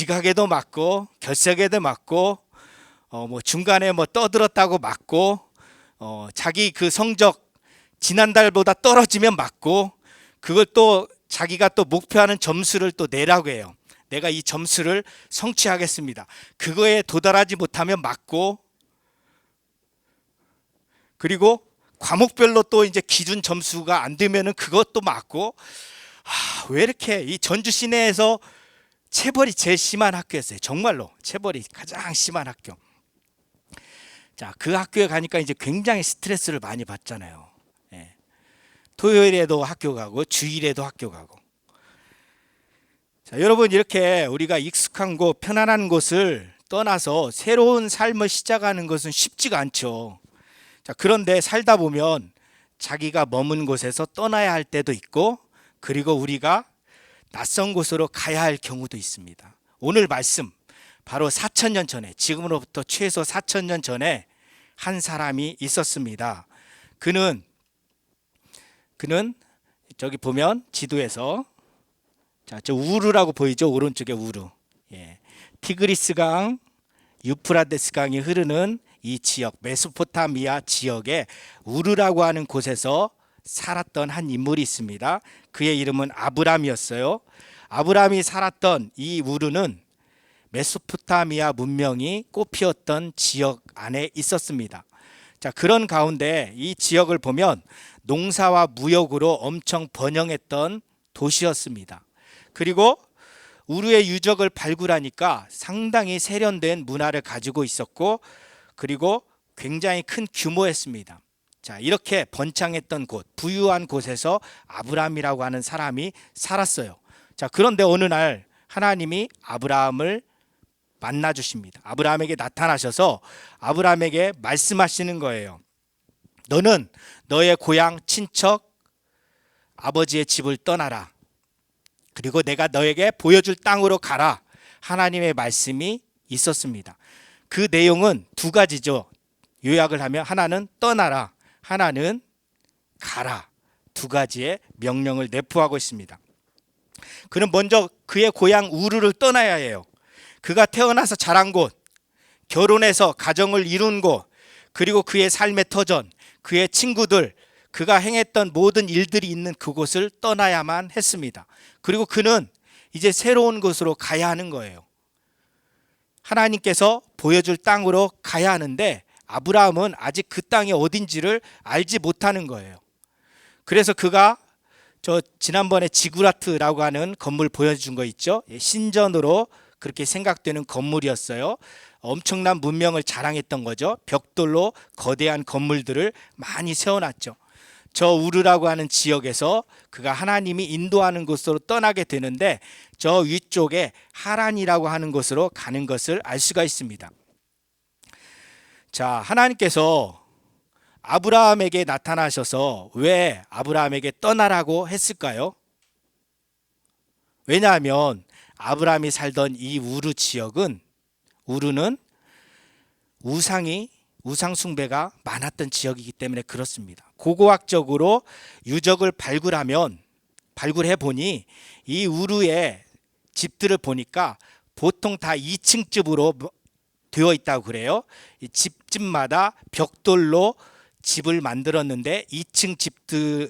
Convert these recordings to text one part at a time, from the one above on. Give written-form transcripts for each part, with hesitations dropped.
지각에도 맞고 결석에도 맞고 뭐 중간에 뭐 떠들었다고 맞고 자기 그 성적 지난달보다 떨어지면 맞고 그걸 또 자기가 또 목표하는 점수를 또 내라고 해요. 내가 이 점수를 성취하겠습니다. 그거에 도달하지 못하면 맞고 그리고 과목별로 또 이제 기준 점수가 안 되면은 그것도 맞고 왜 이렇게 이 전주 시내에서 체벌이 제일 심한 학교였어요. 정말로 체벌이 가장 심한 학교. 자, 그 학교에 가니까 이제 굉장히 스트레스를 많이 받잖아요. 예. 토요일에도 학교 가고 주일에도 학교 가고. 자, 여러분 이렇게 우리가 익숙한 곳, 편안한 곳을 떠나서 새로운 삶을 시작하는 것은 쉽지가 않죠. 자, 그런데 살다 보면 자기가 머문 곳에서 떠나야 할 때도 있고 그리고 우리가 낯선 곳으로 가야 할 경우도 있습니다. 오늘 말씀 바로 4,000년 전에 지금으로부터 최소 4,000년 전에 한 사람이 있었습니다. 그는 저기 보면 지도에서 저 우르라고 보이죠? 오른쪽에 우르. 예. 티그리스강, 유프라데스 강이 흐르는 이 지역 메소포타미아 지역에 우르라고 하는 곳에서 살았던 한 인물이 있습니다. 그의 이름은 아브람이었어요. 아브람이 살았던 이 우르는 메소포타미아 문명이 꽃피었던 지역 안에 있었습니다. 자, 그런 가운데 이 지역을 보면 농사와 무역으로 엄청 번영했던 도시였습니다. 그리고 우르의 유적을 발굴하니까 상당히 세련된 문화를 가지고 있었고 그리고 굉장히 큰 규모였습니다. 자, 이렇게 번창했던 곳, 부유한 곳에서 아브람이라고 하는 사람이 살았어요. 자, 그런데 어느 날 하나님이 아브라함을 만나 주십니다. 아브라함에게 나타나셔서 아브라함에게 말씀하시는 거예요. 너는 너의 고향 친척 아버지의 집을 떠나라. 그리고 내가 너에게 보여줄 땅으로 가라. 하나님의 말씀이 있었습니다. 그 내용은 두 가지죠. 요약을 하면 하나는 떠나라, 하나는 가라. 두 가지의 명령을 내포하고 있습니다. 그는 먼저 그의 고향 우르를 떠나야 해요. 그가 태어나서 자란 곳, 결혼해서 가정을 이룬 곳, 그리고 그의 삶의 터전, 그의 친구들, 그가 행했던 모든 일들이 있는 그곳을 떠나야만 했습니다. 그리고 그는 이제 새로운 곳으로 가야 하는 거예요. 하나님께서 보여줄 땅으로 가야 하는데 아브라함은 아직 그 땅이 어딘지를 알지 못하는 거예요. 그래서 그가 지난번에 지구라트라고 하는 건물 보여준 거 있죠? 신전으로 그렇게 생각되는 건물이었어요. 엄청난 문명을 자랑했던 거죠. 벽돌로 거대한 건물들을 많이 세워놨죠. 저 우르라고 하는 지역에서 그가 하나님이 인도하는 곳으로 떠나게 되는데 저 위쪽에 하란이라고 하는 곳으로 가는 것을 알 수가 있습니다. 자, 하나님께서 아브라함에게 나타나셔서 왜 아브라함에게 떠나라고 했을까요? 왜냐하면 아브라함이 살던 이 우르 지역은 우르는 우상 숭배가 많았던 지역이기 때문에 그렇습니다. 고고학적으로 유적을 발굴해 보니 이 우르의 집들을 보니까 보통 다 2층집으로 되어 있다고 그래요. 이 집마다 벽돌로 집을 만들었는데 2층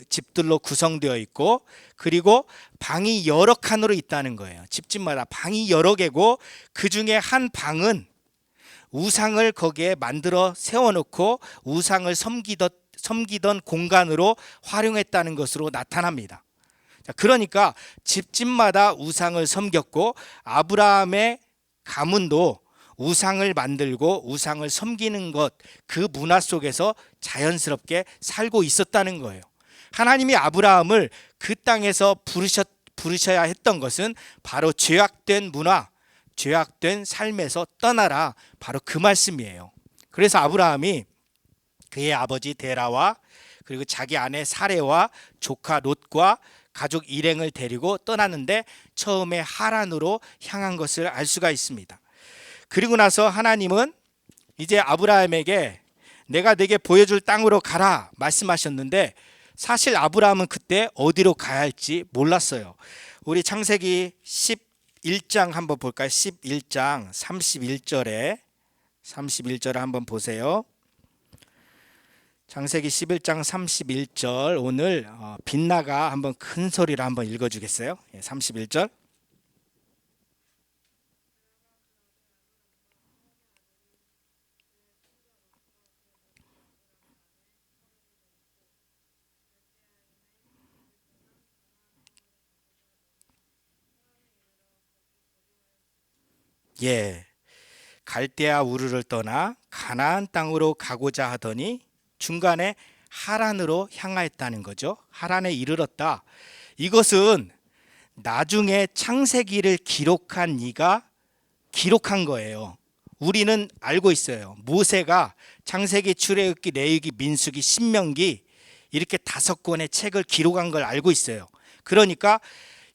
집들로 구성되어 있고 그리고 방이 여러 칸으로 있다는 거예요. 집집마다 방이 여러 개고 그 중에 한 방은 우상을 거기에 만들어 세워놓고 우상을 섬기던 공간으로 활용했다는 것으로 나타납니다. 자, 그러니까 집집마다 우상을 섬겼고 아브라함의 가문도 우상을 만들고 우상을 섬기는 것, 그 문화 속에서 자연스럽게 살고 있었다는 거예요. 하나님이 아브라함을 그 땅에서 부르셔야 했던 것은 바로 죄악된 문화, 죄악된 삶에서 떠나라, 바로 그 말씀이에요. 그래서 아브라함이 그의 아버지 데라와 그리고 자기 아내 사레와 조카 롯과 가족 일행을 데리고 떠났는데 처음에 하란으로 향한 것을 알 수가 있습니다. 그리고 나서 하나님은 이제 아브라함에게 내가 네게 보여줄 땅으로 가라 말씀하셨는데 사실 아브라함은 그때 어디로 가야 할지 몰랐어요. 우리 창세기 11장 한번 볼까요? 11장 31절에 한번 보세요. 창세기 11장 31절 오늘 빛나가 한번 큰 소리로 한번 읽어주겠어요? 31절. 예, 갈대아 우르를 떠나 가나안 땅으로 가고자 하더니 중간에 하란으로 향하였다는 거죠. 하란에 이르렀다. 이것은 나중에 창세기를 기록한 이가 기록한 거예요. 우리는 알고 있어요. 모세가 창세기, 출애굽기, 레위기, 민수기, 신명기 이렇게 5권의 책을 기록한 걸 알고 있어요. 그러니까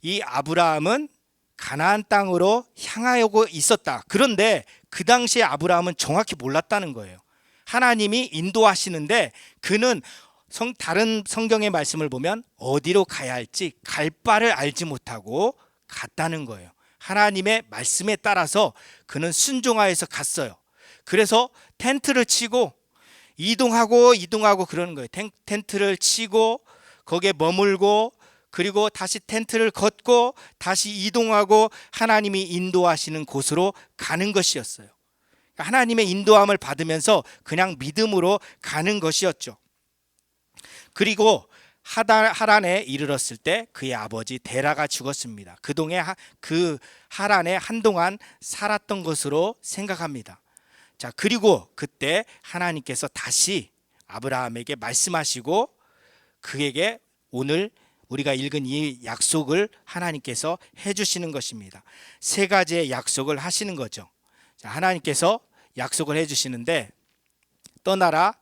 이 아브라함은 가나안 땅으로 향하고 있었다. 그런데 그 당시에 아브라함은 정확히 몰랐다는 거예요. 하나님이 인도하시는데 그는 다른 성경의 말씀을 보면 어디로 가야 할지 갈 바를 알지 못하고 갔다는 거예요. 하나님의 말씀에 따라서 그는 순종하여서 갔어요. 그래서 텐트를 치고 이동하고 그러는 거예요. 텐트를 치고 거기에 머물고 그리고 다시 텐트를 걷고 다시 이동하고 하나님이 인도하시는 곳으로 가는 것이었어요. 하나님의 인도함을 받으면서 그냥 믿음으로 가는 것이었죠. 그리고 하란에 이르렀을 때 그의 아버지 데라가 죽었습니다. 그 하란에 한동안 살았던 것으로 생각합니다. 자, 그리고 그때 하나님께서 다시 아브라함에게 말씀하시고 그에게 오늘 우리가 읽은 이 약속을 하나님께서 해주시는 것입니다. 3가지의 약속을 하시는 거죠. 자, 하나님께서 약속을 해주시는데 떠나라,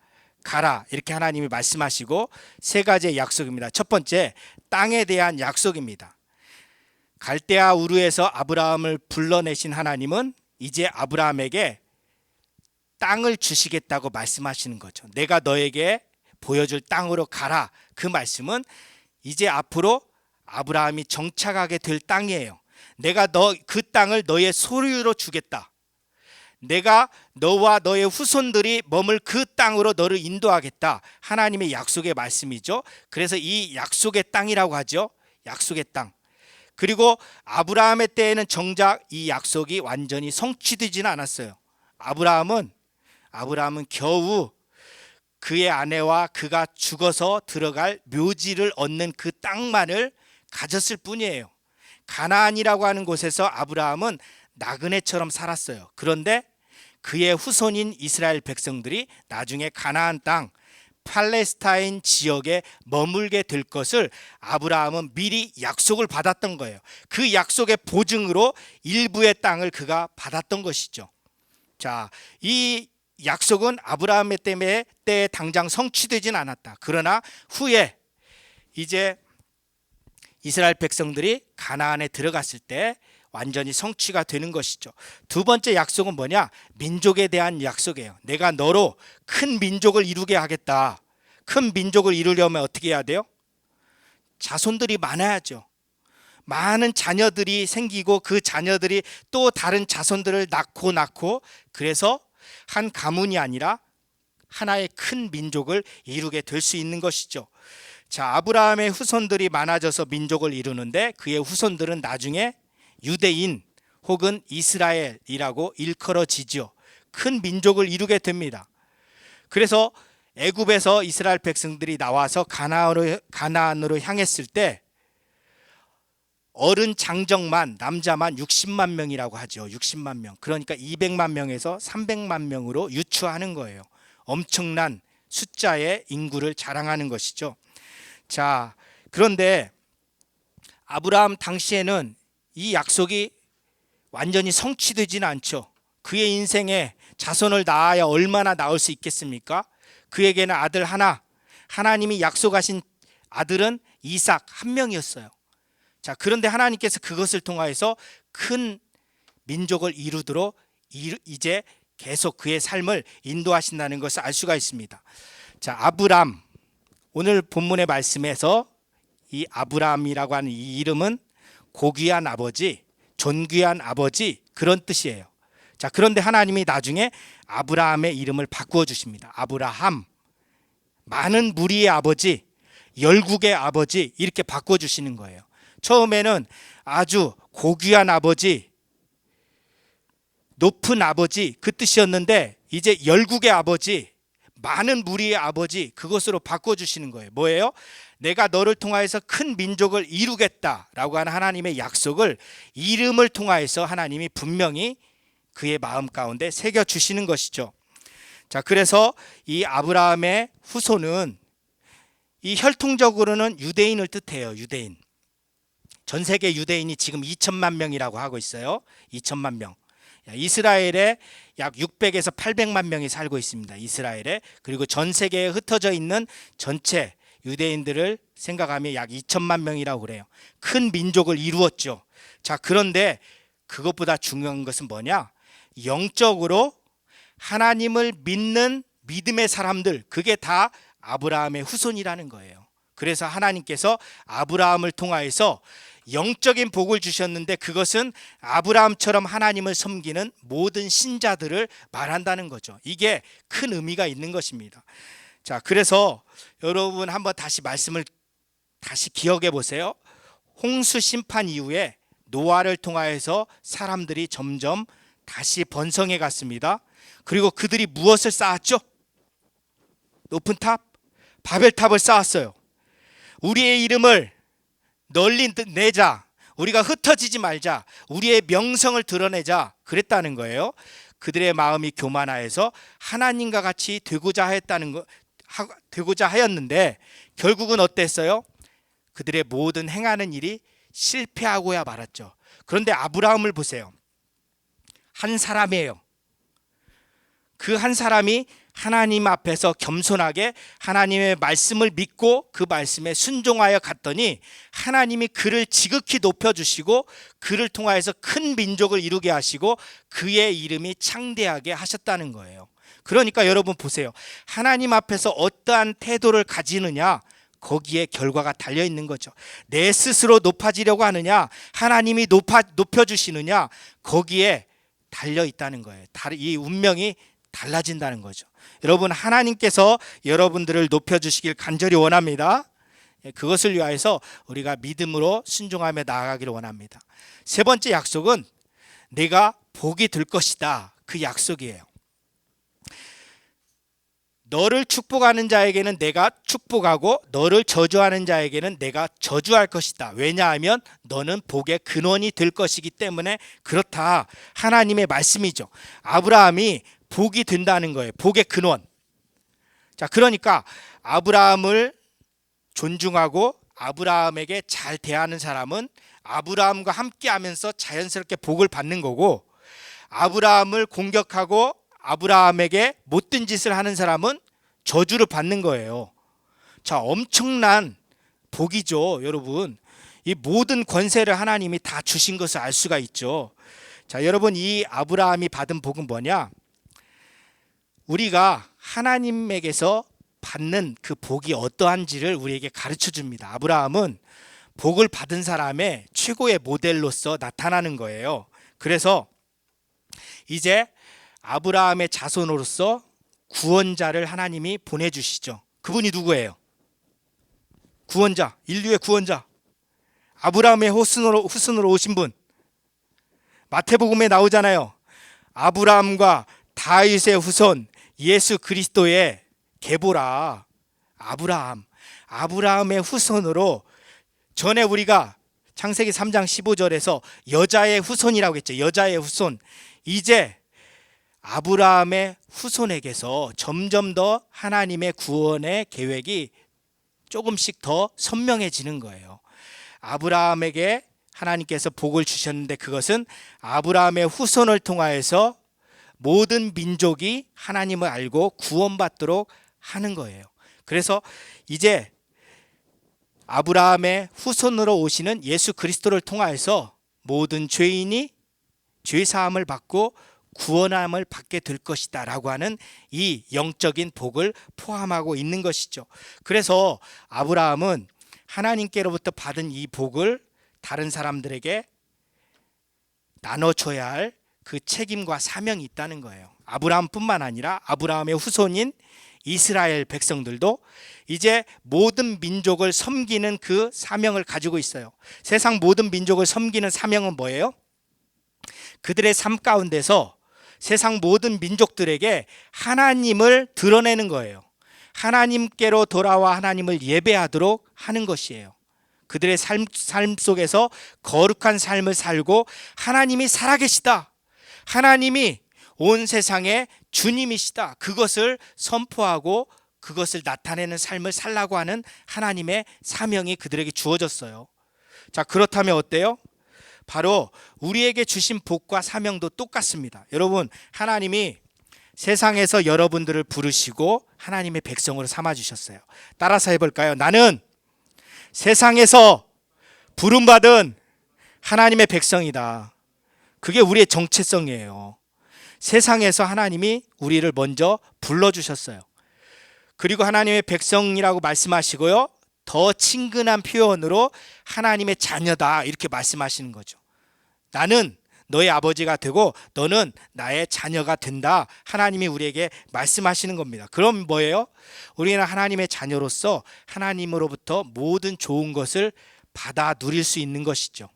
가라 이렇게 하나님이 말씀하시고 3가지의 약속입니다. 첫 번째, 땅에 대한 약속입니다. 갈대아 우르에서 아브라함을 불러내신 하나님은 이제 아브라함에게 땅을 주시겠다고 말씀하시는 거죠. 내가 너에게 보여줄 땅으로 가라. 그 말씀은 이제 앞으로 아브라함이 정착하게 될 땅이에요. 내가 그 땅을 너의 소유로 주겠다. 내가 너와 너의 후손들이 머물 그 땅으로 너를 인도하겠다. 하나님의 약속의 말씀이죠. 그래서 이 약속의 땅이라고 하죠. 약속의 땅. 그리고 아브라함의 때에는 정작 이 약속이 완전히 성취되지는 않았어요. 아브라함은 겨우 그의 아내와 그가 죽어서 들어갈 묘지를 얻는 그 땅만을 가졌을 뿐이에요. 가나안이라고 하는 곳에서 아브라함은 나그네처럼 살았어요. 그런데 그의 후손인 이스라엘 백성들이 나중에 가나안 땅 팔레스타인 지역에 머물게 될 것을 아브라함은 미리 약속을 받았던 거예요. 그 약속의 보증으로 일부의 땅을 그가 받았던 것이죠. 자, 이 약속은 아브라함의 때에 당장 성취되진 않았다. 그러나 후에 이제 이스라엘 백성들이 가나안에 들어갔을 때 완전히 성취가 되는 것이죠. 2번째 약속은 뭐냐? 민족에 대한 약속이에요. 내가 너로 큰 민족을 이루게 하겠다. 큰 민족을 이루려면 어떻게 해야 돼요? 자손들이 많아야죠. 많은 자녀들이 생기고 그 자녀들이 또 다른 자손들을 낳고 그래서 한 가문이 아니라 하나의 큰 민족을 이루게 될 수 있는 것이죠. 자, 아브라함의 후손들이 많아져서 민족을 이루는데 그의 후손들은 나중에 유대인 혹은 이스라엘이라고 일컬어지죠. 큰 민족을 이루게 됩니다. 그래서 애굽에서 이스라엘 백성들이 나와서 가나안으로 향했을 때 어른 장정만 남자만 60만 명이라고 하죠. 60만 명. 그러니까 200만 명에서 300만 명으로 유추하는 거예요. 엄청난 숫자의 인구를 자랑하는 것이죠. 자, 그런데 아브라함 당시에는 이 약속이 완전히 성취되지는 않죠. 그의 인생에 자손을 낳아야 얼마나 낳을 수 있겠습니까? 그에게는 아들 하나, 하나님이 약속하신 아들은 이삭 한 명이었어요. 자, 그런데 하나님께서 그것을 통하여서 큰 민족을 이루도록 이제 계속 그의 삶을 인도하신다는 것을 알 수가 있습니다. 자, 아브람, 오늘 본문의 말씀에서 이 아브람이라고 하는 이 이름은 고귀한 아버지, 존귀한 아버지, 그런 뜻이에요. 자, 그런데 하나님이 나중에 아브라함의 이름을 바꾸어 주십니다. 아브라함, 많은 무리의 아버지, 열국의 아버지, 이렇게 바꿔 주시는 거예요. 처음에는 아주 고귀한 아버지, 높은 아버지, 그 뜻이었는데 이제 열국의 아버지, 많은 무리의 아버지, 그것으로 바꿔 주시는 거예요. 뭐예요? 내가 너를 통하여서 큰 민족을 이루겠다라고 하는 하나님의 약속을 이름을 통하여서 하나님이 분명히 그의 마음 가운데 새겨 주시는 것이죠. 자, 그래서 이 아브라함의 후손은 이 혈통적으로는 유대인을 뜻해요. 유대인. 전 세계 유대인이 지금 2천만 명이라고 하고 있어요. 2천만 명. 이스라엘에 약 600에서 800만 명이 살고 있습니다. 이스라엘에. 그리고 전 세계에 흩어져 있는 전체 유대인들을 생각하면 약 2천만 명이라고 그래요. 큰 민족을 이루었죠. 자, 그런데 그것보다 중요한 것은 뭐냐? 영적으로 하나님을 믿는 믿음의 사람들, 그게 다 아브라함의 후손이라는 거예요. 그래서 하나님께서 아브라함을 통하여서 영적인 복을 주셨는데, 그것은 아브라함처럼 하나님을 섬기는 모든 신자들을 말한다는 거죠. 이게 큰 의미가 있는 것입니다. 자, 그래서 여러분 한번 다시 말씀을 다시 기억해 보세요. 홍수 심판 이후에 노아를 통하여서 사람들이 점점 다시 번성해 갔습니다. 그리고 그들이 무엇을 쌓았죠? 높은 탑, 바벨탑을 쌓았어요. 우리의 이름을 널리 내자, 우리가 흩어지지 말자, 우리의 명성을 드러내자, 그랬다는 거예요. 그들의 마음이 교만하여서 하나님과 같이 되고자 하였는데 결국은 어땠어요? 그들의 모든 행하는 일이 실패하고야 말았죠. 그런데 아브라함을 보세요. 한 사람이에요. 그 한 사람이 하나님 앞에서 겸손하게 하나님의 말씀을 믿고 그 말씀에 순종하여 갔더니 하나님이 그를 지극히 높여주시고 그를 통하여서 큰 민족을 이루게 하시고 그의 이름이 창대하게 하셨다는 거예요. 그러니까 여러분 보세요. 하나님 앞에서 어떠한 태도를 가지느냐, 거기에 결과가 달려 있는 거죠. 내 스스로 높아지려고 하느냐, 하나님이 높여주시느냐, 거기에 달려 있다는 거예요. 이 운명이 달라진다는 거죠. 여러분, 하나님께서 여러분들을 높여주시길 간절히 원합니다. 그것을 위하여서 우리가 믿음으로 순종하며 나아가기를 원합니다. 세 번째 약속은 내가 복이 될 것이다. 그 약속이에요. 너를 축복하는 자에게는 내가 축복하고 너를 저주하는 자에게는 내가 저주할 것이다. 왜냐하면 너는 복의 근원이 될 것이기 때문에 그렇다. 하나님의 말씀이죠. 아브라함이 복이 된다는 거예요. 복의 근원. 자, 그러니까 아브라함을 존중하고 아브라함에게 잘 대하는 사람은 아브라함과 함께 하면서 자연스럽게 복을 받는 거고, 아브라함을 공격하고 아브라함에게 못된 짓을 하는 사람은 저주를 받는 거예요. 자, 엄청난 복이죠, 여러분. 이 모든 권세를 하나님이 다 주신 것을 알 수가 있죠. 자, 여러분, 이 아브라함이 받은 복은 뭐냐? 우리가 하나님에게서 받는 그 복이 어떠한지를 우리에게 가르쳐 줍니다. 아브라함은 복을 받은 사람의 최고의 모델로서 나타나는 거예요. 그래서 이제 아브라함의 자손으로서 구원자를 하나님이 보내주시죠. 그분이 누구예요? 구원자, 인류의 구원자. 아브라함의 후손으로 오신 분. 마태복음에 나오잖아요. 아브라함과 다윗의 후손 예수 그리스도의 계보라. 아브라함의 후손으로, 전에 우리가 창세기 3장 15절에서 여자의 후손이라고 했죠. 여자의 후손. 이제 아브라함의 후손에게서 점점 더 하나님의 구원의 계획이 조금씩 더 선명해지는 거예요. 아브라함에게 하나님께서 복을 주셨는데 그것은 아브라함의 후손을 통하여서 모든 민족이 하나님을 알고 구원받도록 하는 거예요. 그래서 이제 아브라함의 후손으로 오시는 예수 그리스도를 통하여서 모든 죄인이 죄 사함을 받고 구원함을 받게 될 것이다 라고 하는 이 영적인 복을 포함하고 있는 것이죠. 그래서 아브라함은 하나님께로부터 받은 이 복을 다른 사람들에게 나눠줘야 할 그 책임과 사명이 있다는 거예요. 아브라함뿐만 아니라 아브라함의 후손인 이스라엘 백성들도 이제 모든 민족을 섬기는 그 사명을 가지고 있어요. 세상 모든 민족을 섬기는 사명은 뭐예요? 그들의 삶 가운데서 세상 모든 민족들에게 하나님을 드러내는 거예요. 하나님께로 돌아와 하나님을 예배하도록 하는 것이에요. 그들의 삶 속에서 거룩한 삶을 살고 하나님이 살아계시다, 하나님이 온 세상의 주님이시다, 그것을 선포하고 그것을 나타내는 삶을 살라고 하는 하나님의 사명이 그들에게 주어졌어요. 자, 그렇다면 어때요? 바로 우리에게 주신 복과 사명도 똑같습니다. 여러분, 하나님이 세상에서 여러분들을 부르시고 하나님의 백성으로 삼아주셨어요. 따라서 해볼까요? 나는 세상에서 부름받은 하나님의 백성이다. 그게 우리의 정체성이에요. 세상에서 하나님이 우리를 먼저 불러주셨어요. 그리고 하나님의 백성이라고 말씀하시고요, 더 친근한 표현으로 하나님의 자녀다 이렇게 말씀하시는 거죠. 나는 너의 아버지가 되고 너는 나의 자녀가 된다, 하나님이 우리에게 말씀하시는 겁니다. 그럼 뭐예요? 우리는 하나님의 자녀로서 하나님으로부터 모든 좋은 것을 받아 누릴 수 있는 것이죠.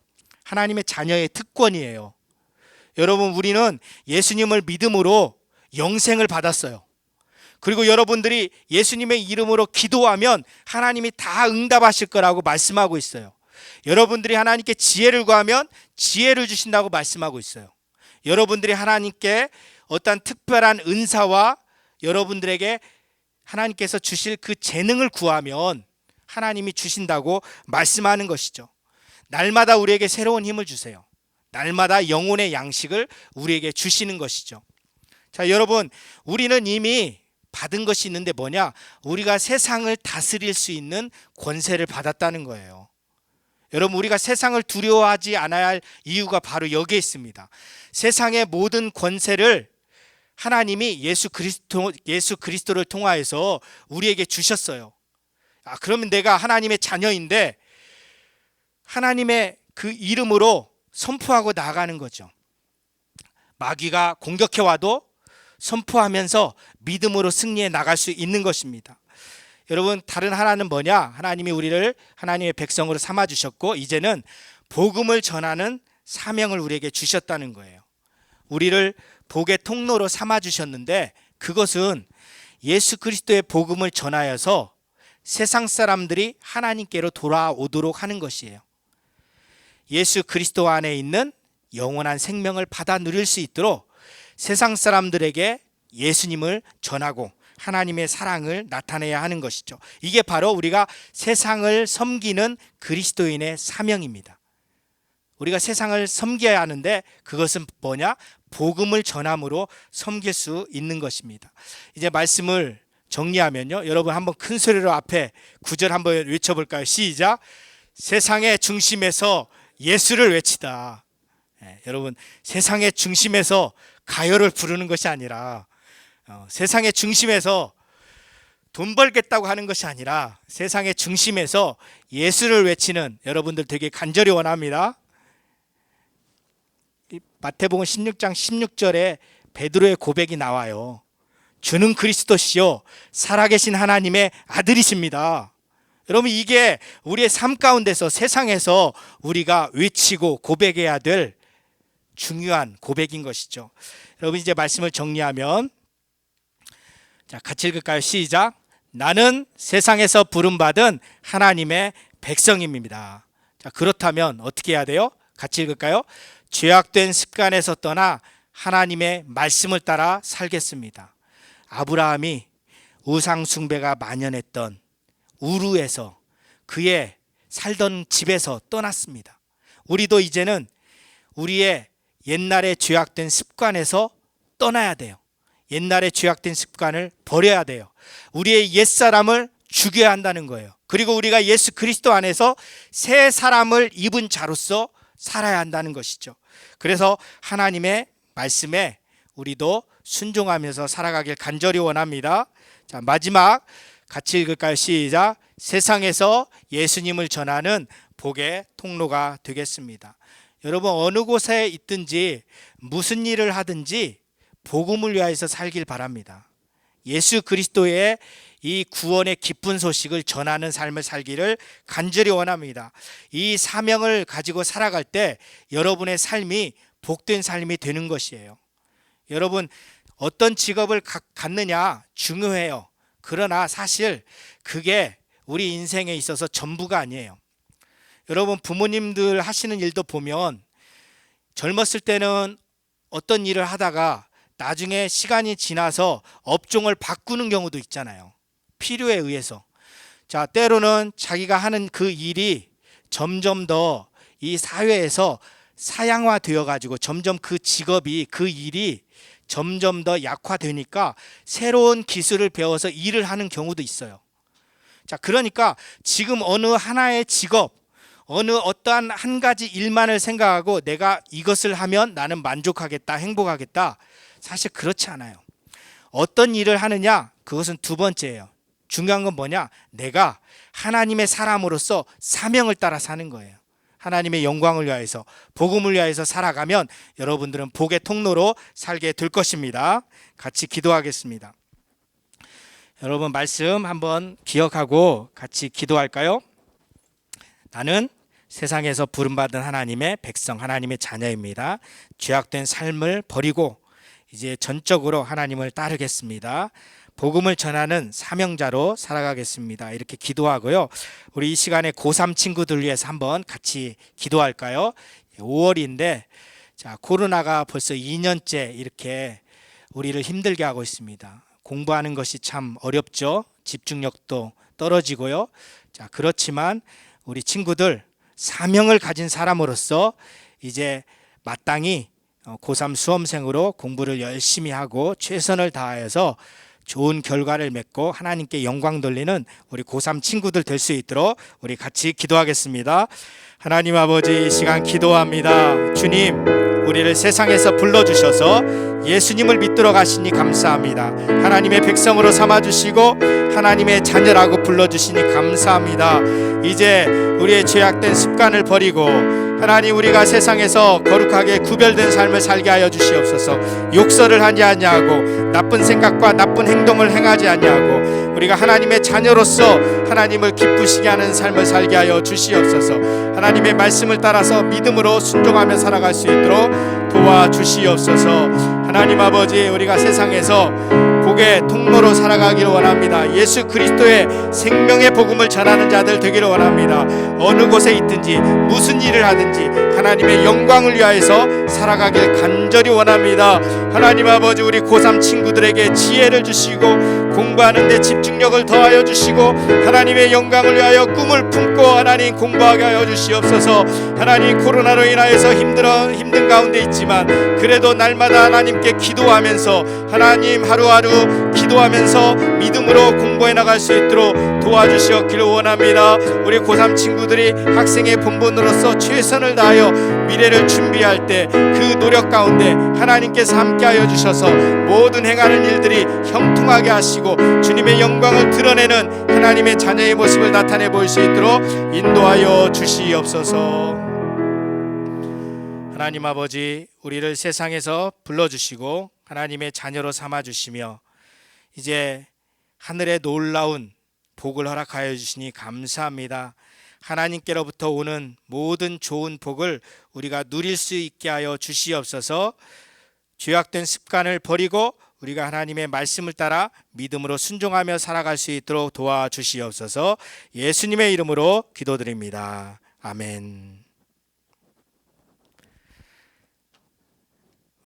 하나님의 자녀의 특권이에요. 여러분, 우리는 예수님을 믿음으로 영생을 받았어요. 그리고 여러분들이 예수님의 이름으로 기도하면 하나님이 다 응답하실 거라고 말씀하고 있어요. 여러분들이 하나님께 지혜를 구하면 지혜를 주신다고 말씀하고 있어요. 여러분들이 하나님께 어떤 특별한 은사와 여러분들에게 하나님께서 주실 그 재능을 구하면 하나님이 주신다고 말씀하는 것이죠. 날마다 우리에게 새로운 힘을 주세요. 날마다 영혼의 양식을 우리에게 주시는 것이죠. 자, 여러분, 우리는 이미 받은 것이 있는데 뭐냐? 우리가 세상을 다스릴 수 있는 권세를 받았다는 거예요. 여러분, 우리가 세상을 두려워하지 않아야 할 이유가 바로 여기에 있습니다. 세상의 모든 권세를 하나님이 예수 그리스도를 통하여서 우리에게 주셨어요. 그러면 내가 하나님의 자녀인데 하나님의 그 이름으로 선포하고 나가는 거죠. 마귀가 공격해 와도 선포하면서 믿음으로 승리해 나갈 수 있는 것입니다. 여러분, 다른 하나는 뭐냐? 하나님이 우리를 하나님의 백성으로 삼아주셨고 이제는 복음을 전하는 사명을 우리에게 주셨다는 거예요. 우리를 복의 통로로 삼아주셨는데 그것은 예수 그리스도의 복음을 전하여서 세상 사람들이 하나님께로 돌아오도록 하는 것이에요. 예수 그리스도 안에 있는 영원한 생명을 받아 누릴 수 있도록 세상 사람들에게 예수님을 전하고 하나님의 사랑을 나타내야 하는 것이죠. 이게 바로 우리가 세상을 섬기는 그리스도인의 사명입니다. 우리가 세상을 섬겨야 하는데 그것은 뭐냐? 복음을 전함으로 섬길 수 있는 것입니다. 이제 말씀을 정리하면요, 여러분 한번 큰 소리로 앞에 9절 한번 외쳐볼까요? 시작. 세상의 중심에서 예수를 외치다. 여러분, 세상의 중심에서 가요를 부르는 것이 아니라 세상의 중심에서 돈 벌겠다고 하는 것이 아니라 세상의 중심에서 예수를 외치는 여러분들 되게 간절히 원합니다. 마태복음 16장 16절에 베드로의 고백이 나와요. 주는 그리스도시요 살아계신 하나님의 아들이십니다. 여러분, 이게 우리의 삶 가운데서 세상에서 우리가 외치고 고백해야 될 중요한 고백인 것이죠. 여러분, 이제 말씀을 정리하면, 자, 같이 읽을까요? 시작. 나는 세상에서 부름받은 하나님의 백성입니다. 자, 그렇다면 어떻게 해야 돼요? 같이 읽을까요? 죄악된 습관에서 떠나 하나님의 말씀을 따라 살겠습니다. 아브라함이 우상 숭배가 만연했던 우르에서 그의 살던 집에서 떠났습니다. 우리도 이제는 우리의 옛날에 죄악된 습관에서 떠나야 돼요. 옛날에 죄악된 습관을 버려야 돼요. 우리의 옛사람을 죽여야 한다는 거예요. 그리고 우리가 예수 그리스도 안에서 새 사람을 입은 자로서 살아야 한다는 것이죠. 그래서 하나님의 말씀에 우리도 순종하면서 살아가길 간절히 원합니다. 자, 마지막 같이 읽을까요? 시작. 세상에서 예수님을 전하는 복의 통로가 되겠습니다. 여러분 어느 곳에 있든지 무슨 일을 하든지 복음을 위하여서 살길 바랍니다. 예수 그리스도의 이 구원의 기쁜 소식을 전하는 삶을 살기를 간절히 원합니다. 이 사명을 가지고 살아갈 때 여러분의 삶이 복된 삶이 되는 것이에요. 여러분 어떤 직업을 갖느냐 중요해요. 그러나 사실 그게 우리 인생에 있어서 전부가 아니에요. 여러분 부모님들 하시는 일도 보면 젊었을 때는 어떤 일을 하다가 나중에 시간이 지나서 업종을 바꾸는 경우도 있잖아요. 필요에 의해서. 자, 때로는 자기가 하는 그 일이 점점 더 이 사회에서 사양화 되어 가지고 점점 그 직업이 그 일이 점점 더 약화되니까 새로운 기술을 배워서 일을 하는 경우도 있어요. 자, 그러니까 지금 어느 하나의 직업, 어떠한 한 가지 일만을 생각하고 내가 이것을 하면 나는 만족하겠다, 행복하겠다. 사실 그렇지 않아요. 어떤 일을 하느냐, 그것은 두 번째예요. 중요한 건 뭐냐? 내가 하나님의 사람으로서 사명을 따라 사는 거예요. 하나님의 영광을 위하여서, 복음을 위하여서 살아가면 여러분들은 복의 통로로 살게 될 것입니다. 같이 기도하겠습니다. 여러분 말씀 한번 기억하고 같이 기도할까요? 나는 세상에서 부름받은 하나님의 백성, 하나님의 자녀입니다. 죄악된 삶을 버리고 이제 전적으로 하나님을 따르겠습니다. 복음을 전하는 사명자로 살아가겠습니다. 이렇게 기도하고요. 우리 이 시간에 고3 친구들 위해서 한번 같이 기도할까요? 5월인데 자, 코로나가 벌써 2년째 이렇게 우리를 힘들게 하고 있습니다. 공부하는 것이 참 어렵죠. 집중력도 떨어지고요. 자, 그렇지만 우리 친구들 사명을 가진 사람으로서 이제 마땅히 고3 수험생으로 공부를 열심히 하고 최선을 다해서 좋은 결과를 맺고 하나님께 영광 돌리는 우리 고3 친구들 될 수 있도록 우리 같이 기도하겠습니다. 하나님 아버지, 이 시간 기도합니다. 주님, 우리를 세상에서 불러주셔서 예수님을 믿도록 하시니 감사합니다. 하나님의 백성으로 삼아주시고 하나님의 자녀라고 불러주시니 감사합니다. 이제 우리의 죄악된 습관을 버리고 하나님, 우리가 세상에서 거룩하게 구별된 삶을 살게 하여 주시옵소서. 욕설을 하지 아니하고 나쁜 생각과 나쁜 행동을 행하지 아니하고 우리가 하나님의 자녀로서 하나님을 기쁘시게 하는 삶을 살게 하여 주시옵소서. 하나님의 말씀을 따라서 믿음으로 순종하며 살아갈 수 있도록 도와주시옵소서. 하나님 아버지, 우리가 세상에서 복의 통로로 살아가기를 원합니다. 예수 그리스도의 생명의 복음을 전하는 자들 되기를 원합니다. 어느 곳에 있든지 무슨 일을 하든지 하나님의 영광을 위하여서 살아가길 간절히 원합니다. 하나님 아버지, 우리 고3 친구들에게 지혜를 주시고 공부하는 데 집중력을 더하여 주시고 하나님의 영광을 위하여 꿈을 품고 하나님 공부하게 하여 주시옵소서. 하나님, 코로나로 인하여서 힘든 가운데 있지만 그래도 날마다 하나님께 기도하면서 하나님 하루하루 기도하면서 믿음으로 공부해 나갈 수 있도록 도와주시옵기를 원합니다. 우리 고3 친구들이 학생의 본분으로서 최선을 다하여 미래를 준비할 때 그 노력 가운데 하나님께서 함께하여 주셔서 모든 행하는 일들이 형통하게 하시고 주님의 영광을 드러내는 하나님의 자녀의 모습을 나타내 보일 수 있도록 인도하여 주시옵소서. 하나님 아버지, 우리를 세상에서 불러주시고 하나님의 자녀로 삼아주시며 이제 하늘의 놀라운 복을 허락하여 주시니 감사합니다. 하나님께로부터 오는 모든 좋은 복을 우리가 누릴 수 있게 하여 주시옵소서. 죄악된 습관을 버리고 우리가 하나님의 말씀을 따라 믿음으로 순종하며 살아갈 수 있도록 도와주시옵소서. 예수님의 이름으로 기도드립니다. 아멘.